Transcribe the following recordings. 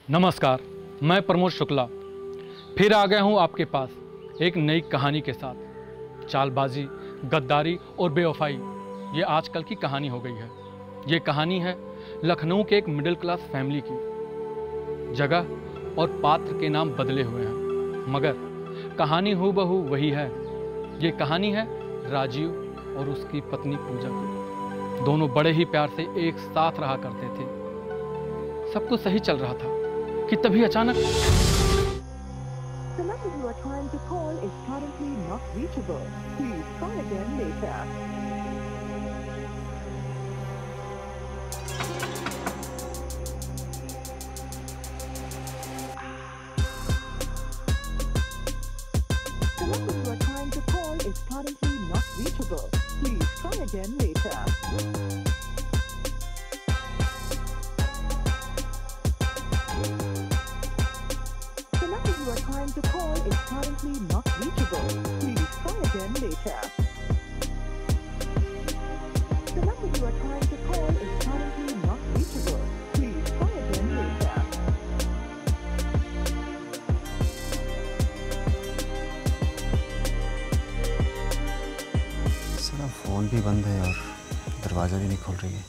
नमस्कार, मैं प्रमोद शुक्ला फिर आ गया हूं आपके पास एक नई कहानी के साथ। चालबाजी, गद्दारी और बेवफाई ये आजकल की कहानी हो गई है। ये कहानी है लखनऊ के एक मिडिल क्लास फैमिली की। जगह और पात्र के नाम बदले हुए हैं मगर कहानी हूबहू वही है। ये कहानी है राजीव और उसकी पत्नी पूजा की। दोनों बड़े ही प्यार से एक साथ रहा करते थे। सब कुछ सही चल रहा था कि तभी अचानक The number you are trying to call is currently not reachable. Please try again later. The number you are trying to call is currently not reachable. Please try again later. The number you are trying to call is currently not reachable. Please try again later. The number you are trying to call is currently not reachable. Please try again later. साला phone भी बंद है और दरवाजा भी नहीं खोल रही है।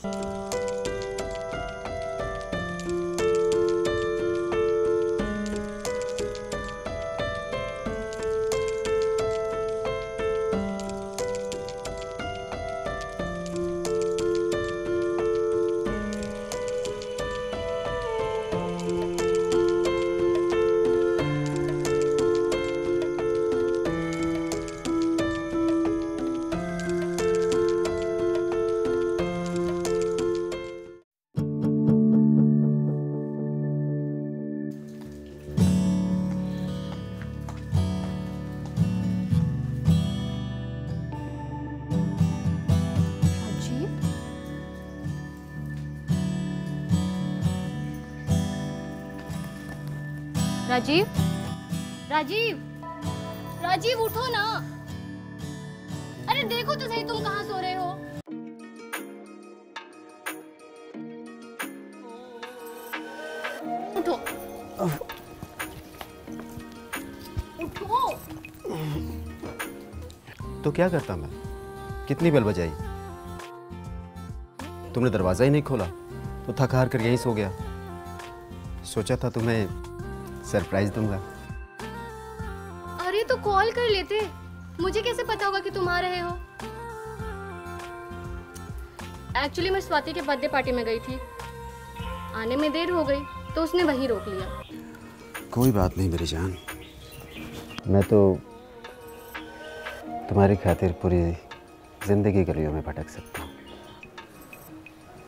राजीव, राजीव, राजीव उठो ना। अरे देखो तो सही तुम कहाँ सो रहे हो। उठो, उठो। तो क्या करता मैं? कितनी बेल बजाई? तुमने दरवाजा ही नहीं खोला तो थक हार कर यहीं सो गया। सोचा था तुम्हें सरप्राइज दूंगा। अरे तो कॉल कर लेते, मुझे कैसे पता होगा कि तुम आ रहे हो। एक्चुअली मैं स्वाति के बर्थडे पार्टी में गई थी, आने में देर हो गई तो उसने वहीं रोक लिया। कोई बात नहीं मेरी जान, मैं तो तुम्हारी खातिर पूरी जिंदगी गलियों में भटक सकता हूँ।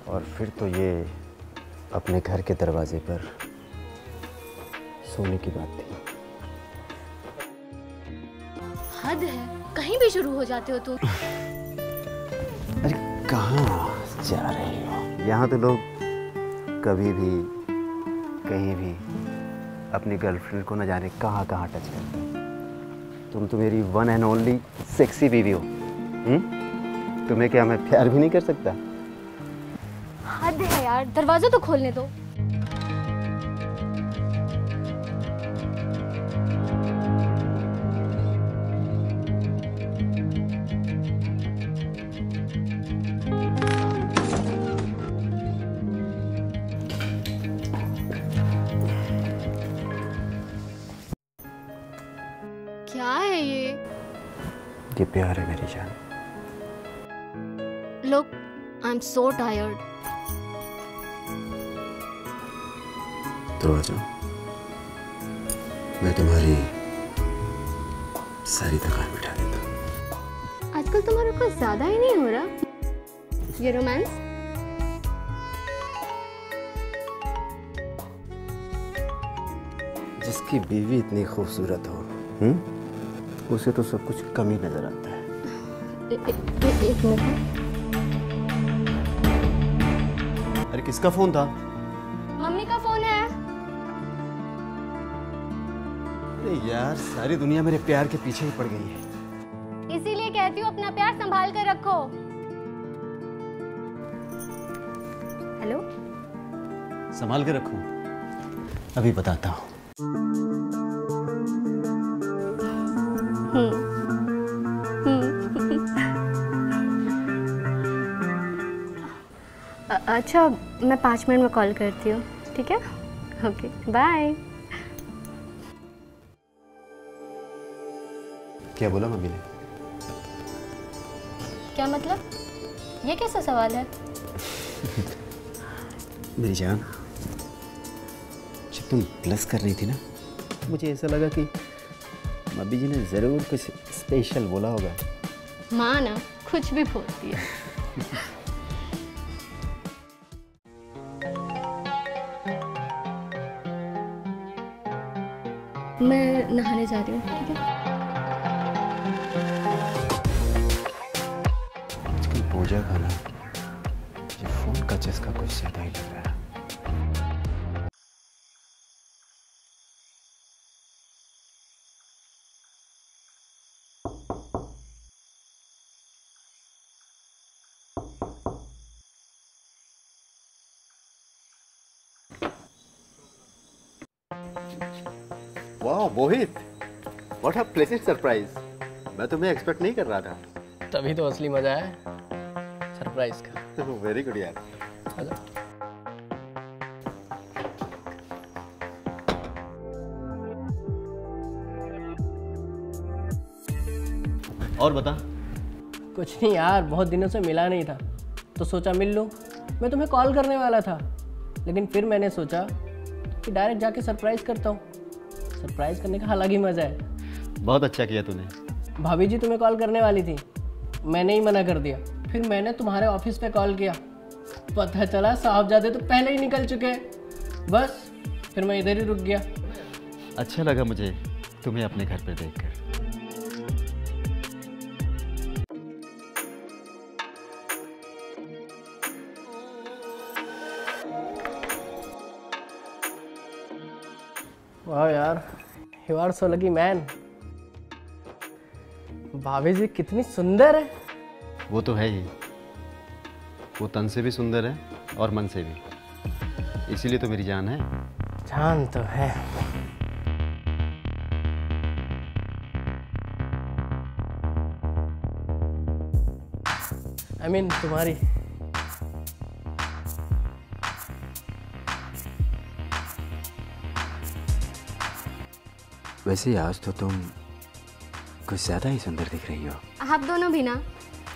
और फिर तो ये अपने घर के दरवाजे पर सोने की बात थी। हद है, कहीं भी शुरू हो जाते हो तुम। अरे कहाँ जा रहे हो? यहाँ तो लोग कभी भी कहीं भी अपनी गर्लफ्रेंड को न जाने कहाँ कहाँ टच करते हैं। तुम तो मेरी वन एंड ओनली सेक्सी बीवी हो। तुम्हें क्या मैं प्यार भी नहीं कर सकता? हद है यार, दरवाजा तो खोलने दो। क्या है ये प्यार है मेरी जान। Look, I'm so tired. तो आ जाओ, मैं तुम्हारी सारी थकान मिटा देता हूँ। आजकल तुम्हारा कुछ ज्यादा ही नहीं हो रहा ये रोमांस। जिसकी बीवी इतनी खूबसूरत हो, उसे तो सब कुछ कम ही नजर आता है। एक मिनट। अरे किसका फोन था? मम्मी का फोन है। अरे यार, सारी दुनिया मेरे प्यार के पीछे ही पड़ गई है। इसीलिए कहती हूँ अपना प्यार संभाल कर रखो। हेलो, संभाल के रखूं? अभी बताता हूँ। अच्छा, मैं 5 मिनट में कॉल करती हूँ, ठीक है? Okay, bye. क्या बोला मम्मी ने? क्या मतलब? ये कैसा सवाल है? मेरी जान, जब तुम प्लस कर रही थी ना, मुझे ऐसा लगा कि मम्मी जी ने ज़रूर कुछ स्पेशल बोला होगा। माँ ना कुछ भी बोलती है। मैं नहाने जा रही हूँ, ठीक है? आजकल पूजा का ना ये फोन का चस्का कुछ ज़्यादा ही लग रहा है। वाह मोहित, व्हाट अ प्लेजेंट सरप्राइज। मैं तुम्हें एक्सपेक्ट नहीं कर रहा था। तभी तो असली मजा है सरप्राइज का। वेरी गुड यार। आजा। और बता। कुछ नहीं यार, बहुत दिनों से मिला नहीं था तो सोचा मिल लूं। मैं तुम्हें कॉल करने वाला था, लेकिन फिर मैंने सोचा कि डायरेक्ट जाके सरप्राइज करता हूँ। सरप्राइज करने का अलग ही मजा है। बहुत अच्छा किया तूने। भाभी जी तुम्हें कॉल करने वाली थी, मैंने ही मना कर दिया। फिर मैंने तुम्हारे ऑफिस पे कॉल किया, पता चला साहबजादे तो पहले ही निकल चुके हैं। बस फिर मैं इधर ही रुक गया। अच्छा लगा मुझे तुम्हें अपने घर पर देखकर। वाह यार, you are so lucky man. भाभी जी कितनी सुंदर है। वो तो है ही, वो तन से भी सुंदर है और मन से भी, इसीलिए तो मेरी जान है। जान तो है। I mean, तुम्हारी। वैसे आज तो तुम कुछ ज़्यादा ही सुंदर दिख रही हो। आप दोनों भी ना।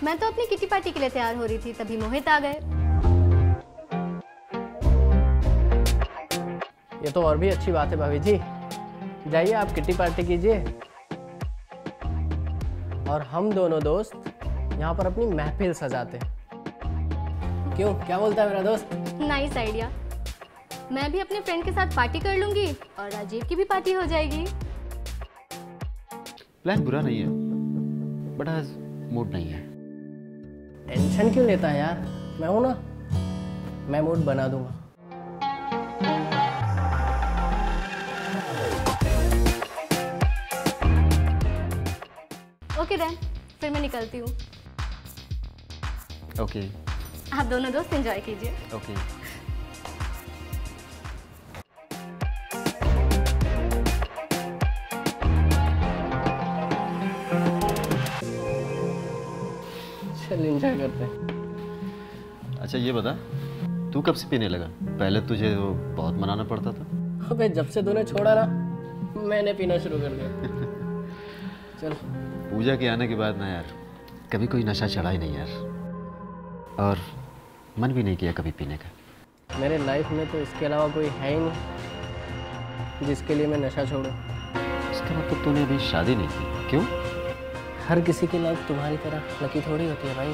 मैं तो अपनी किटी पार्टी के लिए तैयार हो रही थी, तभी मोहित आ गए। ये तो और भी अच्छी बात है भाभी जी। जाइए आप किटी पार्टी कीजिए और हम दोनों दोस्त यहाँ पर अपनी महफिल सजाते हैं। क्यों, क्या बोलता है मेरा दोस्त? Nice idea. मैं भी अपने फ्रेंड के साथ पार्टी कर लूंगी और राजीव की भी पार्टी हो जाएगी। प्लान बुरा नहीं है, बट आज मूड नहीं है। टेंशन क्यों लेता है यार, मैं हूं ना, मैं मूड बना दूंगा। ओके देन, फिर मैं निकलती हूँ। ओके आप दोनों दोस्त एंजॉय कीजिए। ओके। चल एंजॉय करते हैं। अच्छा ये बता, तू कब से पीने लगा? पहले तुझे वो बहुत मनाना पड़ता था। अबे जब से तूने छोड़ा ना, मैंने पीना शुरू कर दिया। चल। पूजा के आने के बाद ना यार, कभी कोई नशा चढ़ा ही नहीं यार, और मन भी नहीं किया कभी पीने का। मेरे लाइफ में तो इसके अलावा कोई है ही नहीं जिसके लिए मैं नशा छोड़ूं। इसका मतलब तूने अभी शादी नहीं की? क्यों? हर किसी की लाइफ तुम्हारी तरह लकी थोड़ी होती है भाई।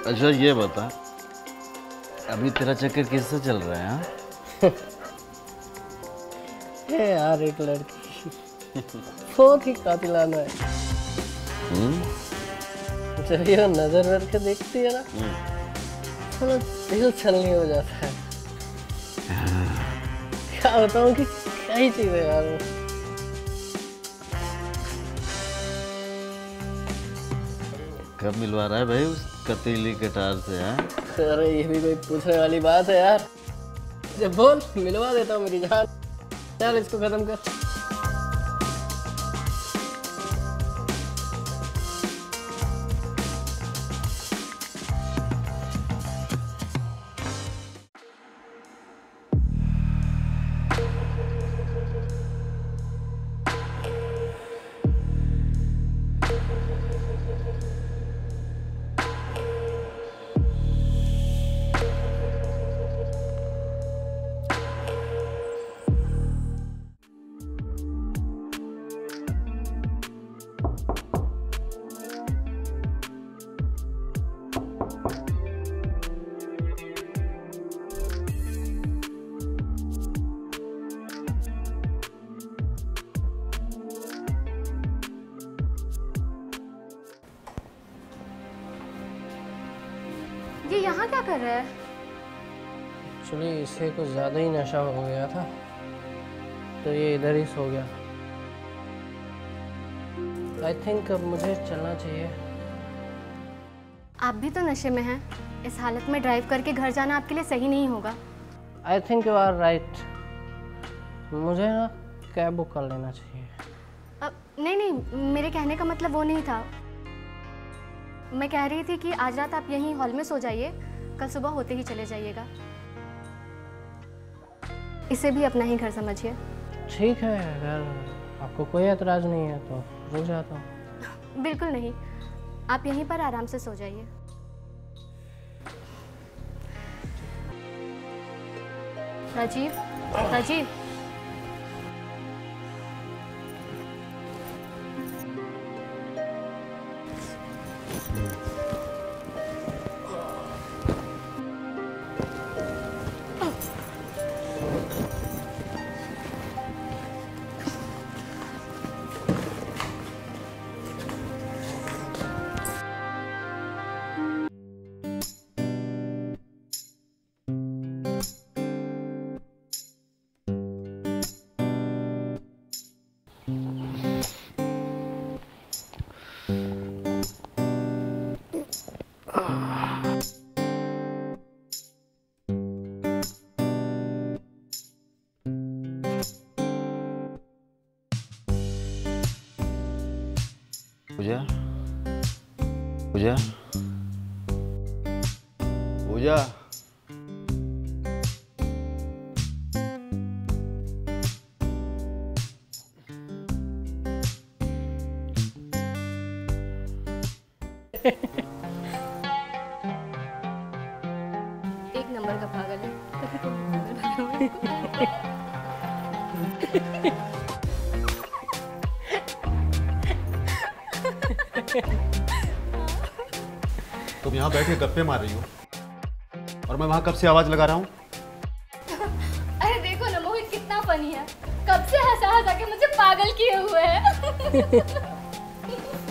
अच्छा ये बता, अभी तेरा चक्कर किससे चल रहा है? हाँ है यार एक लड़की, बहुत ही कातिलाना है। जब ये नजर रख के देखती है ना, थोड़ा दिल छलनी हो जाता है। क्या बताऊँ कि क्या ही चीज़ है यार वो। कब मिलवा रहा है भाई उस कतीली कटार से? हैं अरे ये भी कोई पूछने वाली बात है यार। जब बोल मिलवा देता हूँ मेरी जान। चल इसको खत्म कर। ये यहाँ क्या कर रहा है? एक्चुअली इसे कुछ ज़्यादा ही नशा हो गया था तो ये इधर ही सो गया। आई थिंक अब मुझे चलना चाहिए। आप भी तो नशे में हैं। इस हालत में ड्राइव करके घर जाना आपके लिए सही नहीं होगा। I think you are right. मुझे ना कैब बुक कर लेना चाहिए। नहीं नहीं, मेरे कहने का मतलब वो नहीं था। मैं कह रही थी कि आज रात आप यहीं हॉल में सो जाइए, कल सुबह होते ही चले जाइएगा। इसे भी अपना ही घर समझिए। ठीक है, अगर आपको कोई एतराज़ नहीं है तो रुक जाता हूँ। बिल्कुल नहीं, आप यहीं पर आराम से सो जाइए। राजीव, राजीव, पूजा, पूजा, पूजा। एक नंबर का पागल है। तुम यहाँ बैठे गप्पे मार रही हो और मैं वहाँ कब से आवाज लगा रहा हूँ। अरे देखो ना, मोहित कितना फनी है। कब से हंसा हंसा के मुझे पागल किए हुए है।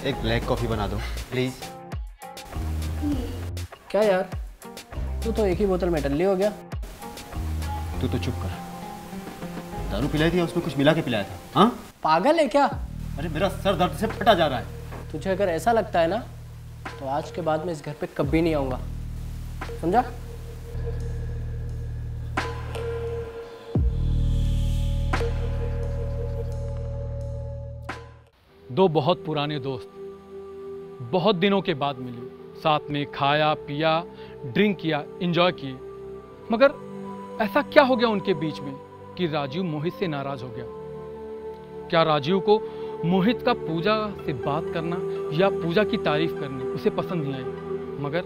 एक ब्लैक कॉफी बना दो प्लीज। क्या यार, तू तो एक ही बोतल में टल्ली हो गया। तू तो चुप कर। दारू पिलाई थी या उसमें कुछ मिला के पिलाया था? हाँ, पागल है क्या? अरे मेरा सर दर्द से फटा जा रहा है। तुझे अगर ऐसा लगता है ना तो आज के बाद मैं इस घर पे कभी नहीं आऊँगा, समझा? दो बहुत पुराने दोस्त बहुत दिनों के बाद मिले, साथ में खाया पिया, ड्रिंक किया, एंजॉय किए। मगर ऐसा क्या हो गया उनके बीच में कि राजीव मोहित से नाराज हो गया? क्या राजीव को मोहित का पूजा से बात करना या पूजा की तारीफ करनी उसे पसंद नहीं आई? मगर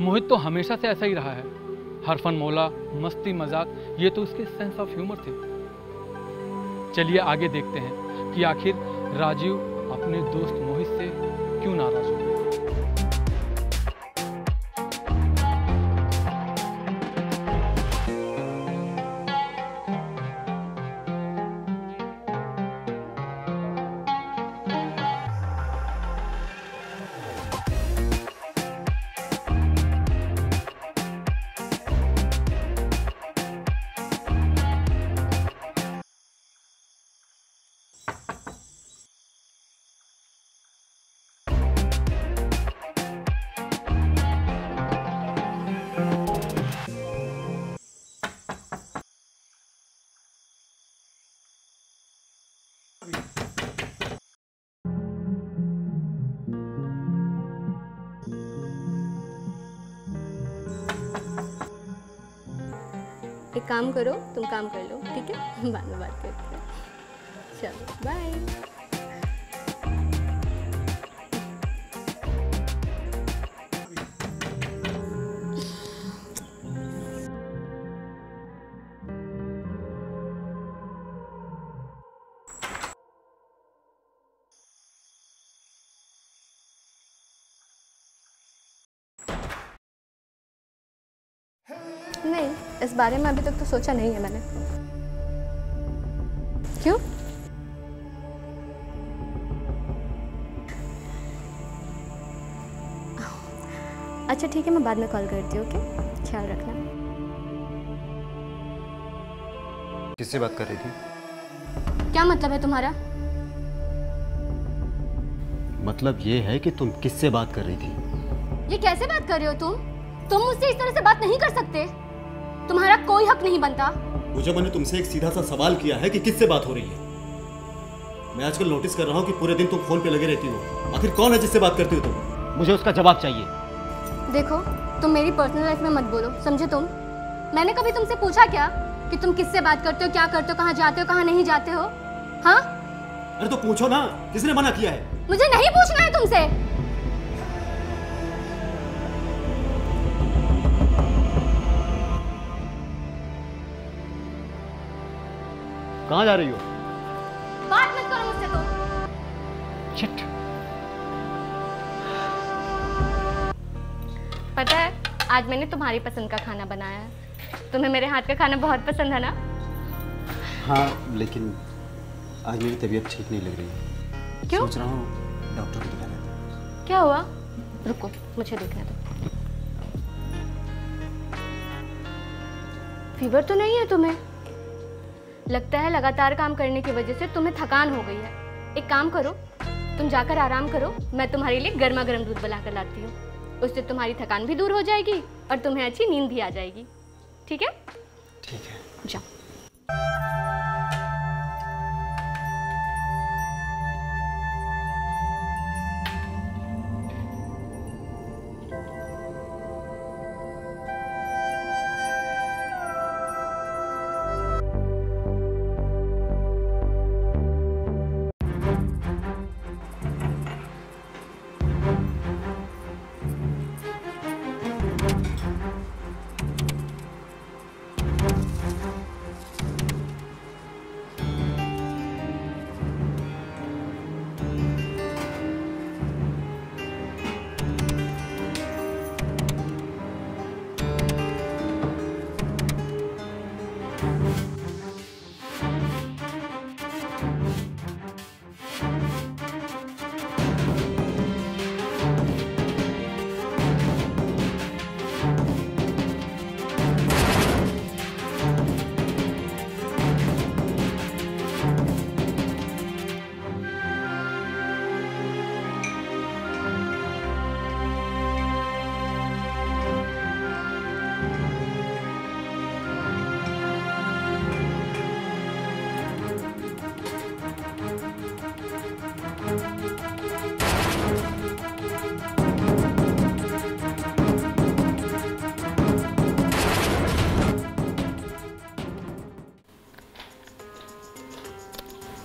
मोहित तो हमेशा से ऐसा ही रहा है। हर फन मौला, मस्ती मजाक, ये तो उसके सेंस ऑफ ह्यूमर थे। चलिए आगे देखते हैं कि आखिर राजीव अपने दोस्त मोहित से क्यों नाराज हो गया। एक काम करो, तुम काम कर लो, ठीक है? बाद में बात करते हैं। चलो बाय। नहीं, इस बारे में अभी तक तो सोचा नहीं है मैंने। क्यों? अच्छा ठीक है, मैं बाद में कॉल करती हूँ, ओके? ख्याल रखना। किससे बात कर रही थी? क्या मतलब है तुम्हारा? मतलब ये है कि तुम किससे बात कर रही थी? ये कैसे बात कर रहे हो तुम? तुम मुझसे इस तरह से बात नहीं कर सकते। तुम्हारा कोई हक नहीं बनता। पूजा, मैंने तुमसे एक सीधा सा सवाल किया है कि किससे बात हो रही है। मैं आजकल नोटिस कर रहा हूँ कि पूरे दिन तुम फोन पे लगे रहती हो। आखिर कौन है जिससे बात करती हो तुम? मुझे उसका जवाब चाहिए। देखो, तुम मेरी पर्सनल लाइफ में मत बोलो, समझे तुम? मैंने कभी तुमसे पूछा क्या कि तुम किससे बात करते हो, क्या करते हो, कहाँ जाते हो, कहाँ नहीं जाते हो? हाँ? अरे तो पूछो ना, किसने मना किया है? मुझे नहीं पूछना है तुमसे। कहाँ जा रही हो? बात मत करो मुझसे तुम। शिट। पता है, आज मैंने तुम्हारी पसंद का खाना बनाया है। तुम्हें मेरे हाथ का खाना बहुत पसंद है ना? हाँ, लेकिन आज मेरी तबीयत ठीक नहीं लग रही है। क्यों? सोच रहा हूँ डॉक्टर को दिखा देता हूँ। क्या हुआ? रुको, मुझे देखने दो। फीवर तो नहीं है तुम्हें? लगता है लगातार काम करने की वजह से तुम्हें थकान हो गई है। एक काम करो, तुम जाकर आराम करो, मैं तुम्हारे लिए गर्मा गर्म दूध बनाकर लाती हूँ। उससे तुम्हारी थकान भी दूर हो जाएगी और तुम्हें अच्छी नींद भी आ जाएगी। ठीक है? ठीक है। जाओ।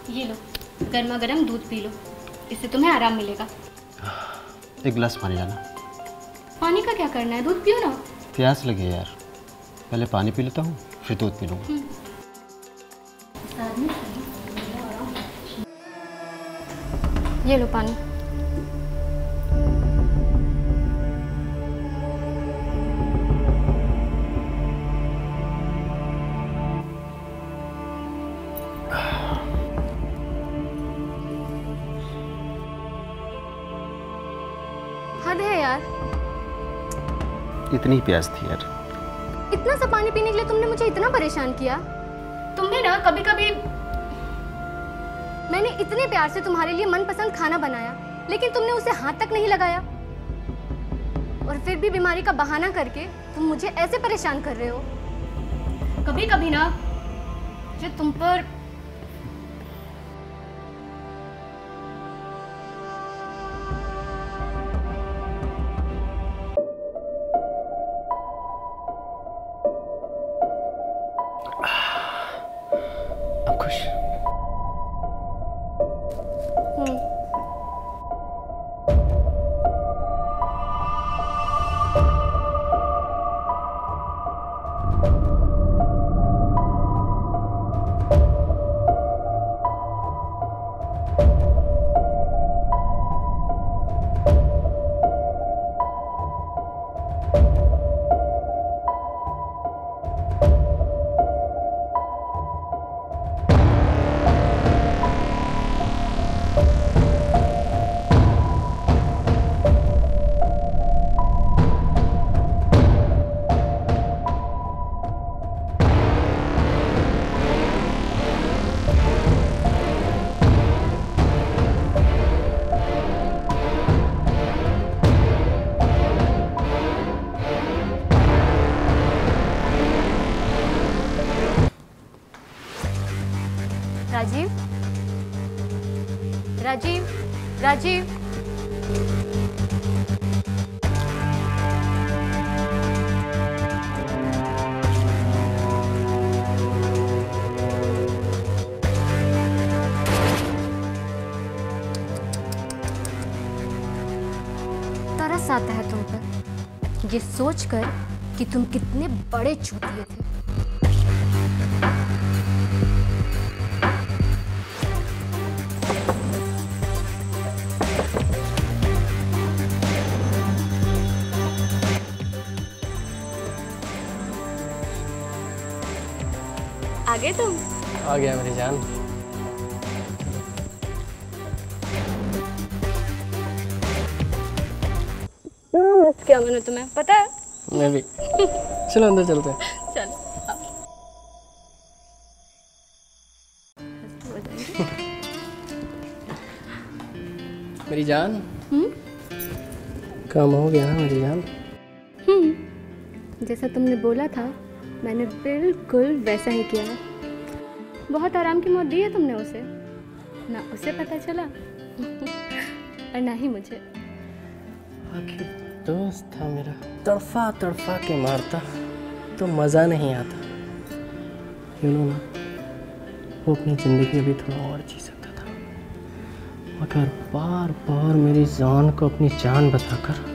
ये लो, गर्मा गर्म दूध पी लो, इससे तुम्हें आराम मिलेगा। एक गिलास पानी लाना। पानी का क्या करना है, दूध पियो ना। प्यास लगी है यार, पहले पानी पी लेता हूँ, फिर दूध पी लूँगा। ये लो पानी। हद है यार, इतनी प्यास थी यार। इतना सा पानी पीने के लिए तुमने मुझे इतना परेशान किया। तुमने ना कभी कभी, मैंने इतने प्यार से तुम्हारे लिए मनपसंद खाना बनाया, लेकिन तुमने उसे हाथ तक नहीं लगाया। और फिर भी बीमारी का बहाना करके तुम मुझे ऐसे परेशान कर रहे हो। कभी कभी ना जो तुम पर राजीव, राजीव। तरस आता है तुम पर, ये सोचकर कि तुम कितने बड़े चूतिए थे। आ गए तुम? आ गया मेरी जान। मिस किया मैंने तुम्हें, पता है? मैं भी। चलो अंदर चलते हैं। चल। मेरी जान, काम हो गया ना मेरी जान? जैसा तुमने बोला था मैंने बिल्कुल वैसा ही किया है। बहुत आराम की मौत दी है तुमने उसे, ना उसे पता चला और ना ही मुझे। आखिर दोस्त था मेरा, तड़फा तड़फा के मारता तो मज़ा नहीं आता। ना वो अपनी ज़िंदगी अभी थोड़ा और जी सकता था, मगर बार बार मेरी जान को अपनी जान बताकर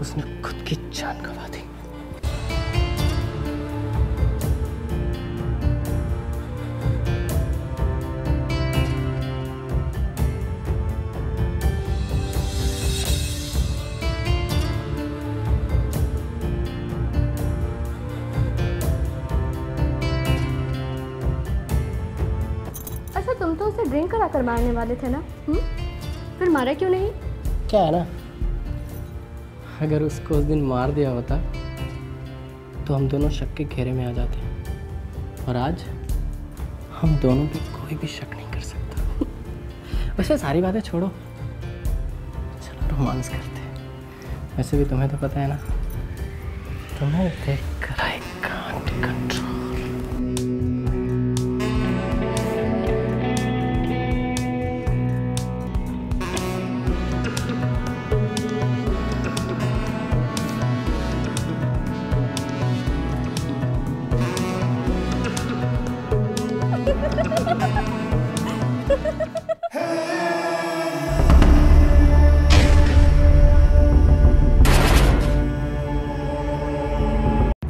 उसने खुद की जान गंवा दी। तुम तो उसे ड्रिंक कराकर मारने वाले थे ना? फिर मारा क्यों नहीं? क्या है ना, अगर उसको उस दिन मार दिया होता तो हम दोनों शक के घेरे में आ जाते, और आज हम दोनों पे कोई भी शक नहीं कर सकता। वैसे सारी बातें छोड़ो, चलो रोमांस करते हैं। वैसे भी तुम्हें तो पता है ना, तुम्हें देखकर आई कांट कंट्रोल।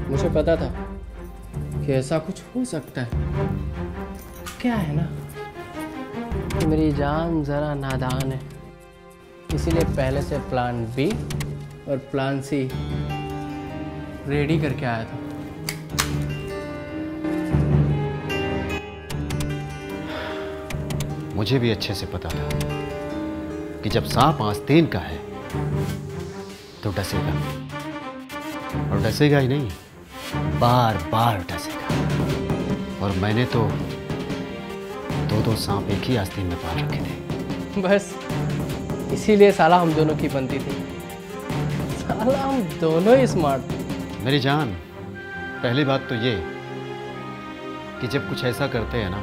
मुझे पता था कि ऐसा कुछ हो सकता है। क्या है ना कि मेरी जान ज़रा नादान है, इसीलिए पहले से प्लान बी और प्लान सी रेडी करके आया था। मुझे भी अच्छे से पता था कि जब सांप आस्तीन का है तो डसेगा, और डसेगा ही नहीं, बार बार डसेगा। और मैंने तो दो सांप एक ही आस्तीन में पाल रखे थे। बस इसीलिए साला हम दोनों की बनती थी। साला हम दोनों ही स्मार्ट थे। मेरी जान, पहली बात तो ये कि जब कुछ ऐसा करते हैं ना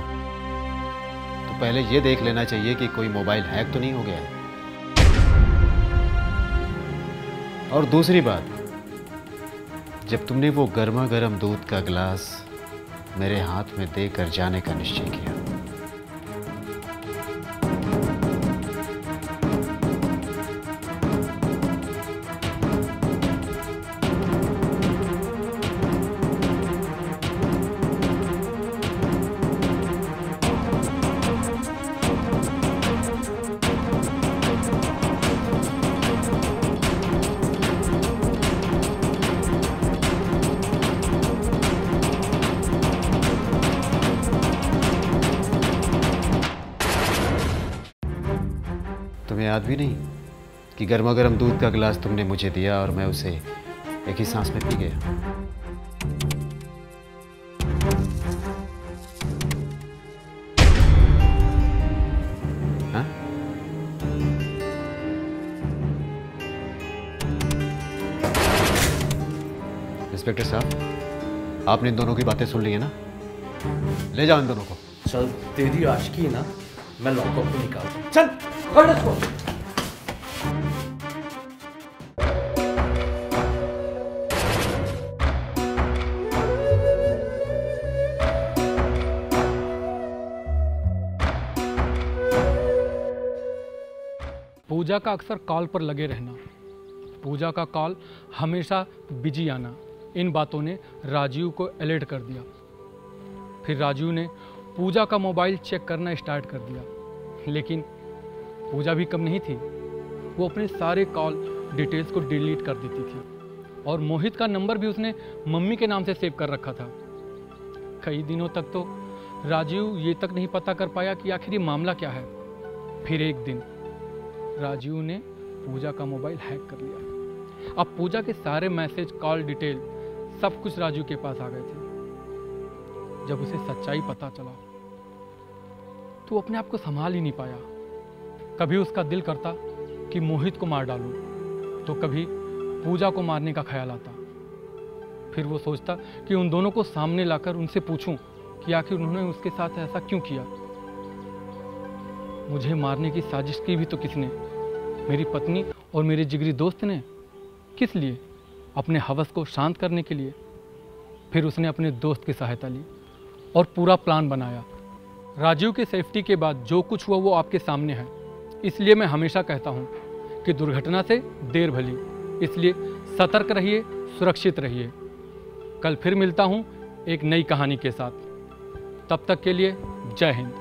तो पहले ये देख लेना चाहिए कि कोई मोबाइल हैक तो नहीं हो गया है। और दूसरी बात, जब तुमने वो गर्मा गर्म दूध का गिलास मेरे हाथ में देकर जाने का निश्चय किया, तुम्हें याद भी नहीं कि गर्मा गर्म दूध का गिलास तुमने मुझे दिया और मैं उसे एक ही सांस में पी गया। हाँ? इंस्पेक्टर साहब, आपने इन दोनों की बातें सुन ली है ना? ले जाओ इन दोनों को। चल तेरी आशिकी ना मैं लॉकअप को निकालता हूँ। चल पकड़ इसको। पूजा का अक्सर कॉल पर लगे रहना, पूजा का कॉल हमेशा बिजी आना, इन बातों ने राजीव को अलर्ट कर दिया। फिर राजीव ने पूजा का मोबाइल चेक करना स्टार्ट कर दिया, लेकिन पूजा भी कम नहीं थी। वो अपने सारे कॉल डिटेल्स को डिलीट कर देती थी और मोहित का नंबर भी उसने मम्मी के नाम से सेव कर रखा था। कई दिनों तक तो राजीव ये तक नहीं पता कर पाया कि आखिर ये मामला क्या है। फिर एक दिन राजीव ने पूजा का मोबाइल हैक कर लिया। अब पूजा के सारे मैसेज, कॉल डिटेल सब कुछ राजीव के पास आ गए थे। जब उसे सच्चाई पता चला तो वो अपने आप को संभाल ही नहीं पाया। कभी उसका दिल करता कि मोहित को मार डालूं, तो कभी पूजा को मारने का ख्याल आता। फिर वो सोचता कि उन दोनों को सामने लाकर उनसे पूछूं कि आखिर उन्होंने उसके साथ ऐसा क्यों किया। मुझे मारने की साजिश की भी तो किसने? मेरी पत्नी और मेरे जिगरी दोस्त ने। किस लिए? अपने हवस को शांत करने के लिए। फिर उसने अपने दोस्त की सहायता ली और पूरा प्लान बनाया। राजीव की सेफ्टी के बाद जो कुछ हुआ वो आपके सामने है। इसलिए मैं हमेशा कहता हूँ कि दुर्घटना से देर भली, इसलिए सतर्क रहिए, सुरक्षित रहिए। कल फिर मिलता हूँ एक नई कहानी के साथ। तब तक के लिए जय हिंद।